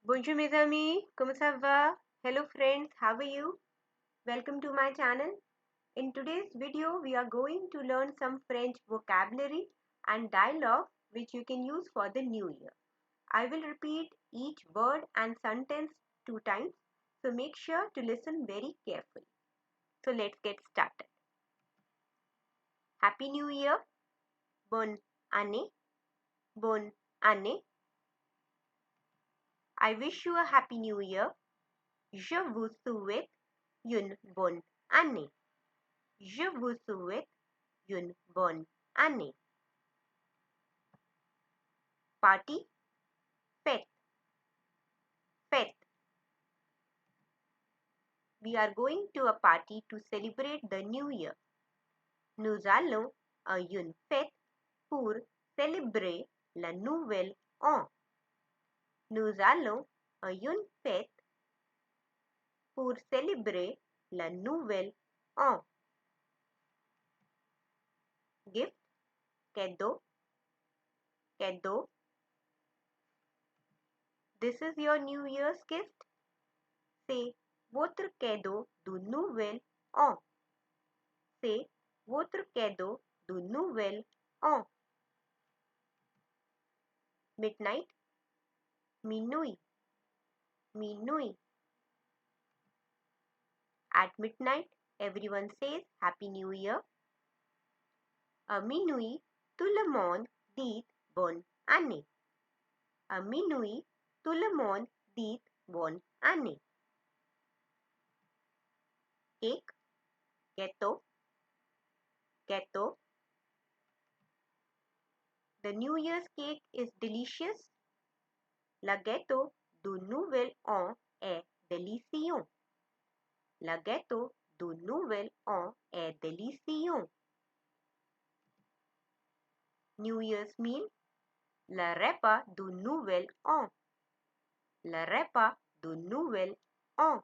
Bonjour mes amis, comment ça va? Hello friends, how are you? Welcome to my channel. In today's video, we are going to learn some French vocabulary and dialogue which you can use for the new year. I will repeat each word and sentence 2 times, so make sure to listen very carefully. So let's get started. Happy New Year, bonne année, bonne année. I wish you a happy new year. Je vous souhaite une bonne année. Je vous souhaite une bonne année. Party, fête, fête. We are going to a party to celebrate the new year. Nous allons à une fête pour célébrer la nouvelle an. Nous allons à une fête pour célébrer la nouvelle an. Gift, cadeau, cadeau. This is your New Year's gift. C'est votre cadeau du nouvel an. C'est votre cadeau du nouvel an. Midnight, minuit, minuit. At midnight, everyone says Happy New Year. À minuit, tout le monde dit bonne année. À minuit, tout le monde dit bonne année. Cake, gâteau, gâteau. The New Year's cake is delicious. Le gâteau du nouvel an est délicieux. Le gâteau du nouvel an est délicieux. New Year's meal, le repas du nouvel an. Le repas du nouvel an.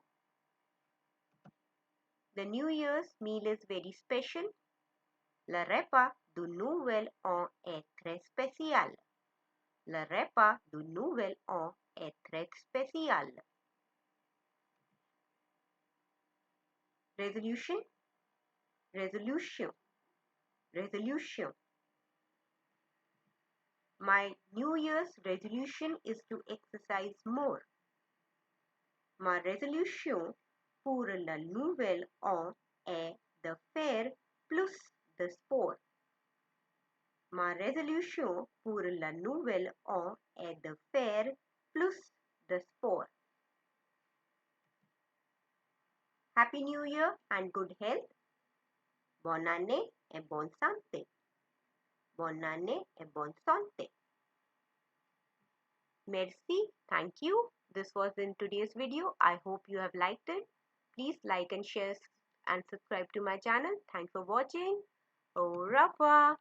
The New Year's meal is very special. Le repas du nouvel an est très spécial. Le repas du nouvel an est très spécial. Resolution, resolution, resolution. My New Year's resolution is to exercise more. Ma résolution pour le nouvel an est de faire plus de sport. Ma résolution pour le nouvel an est de faire plus de sport. Happy New Year and good health. Bonne année et bonne santé. Bonne année et bonne santé. Merci. Thank you. This was in today's video. I hope you have liked it. Please like and share and subscribe to my channel. Thanks for watching. Au revoir.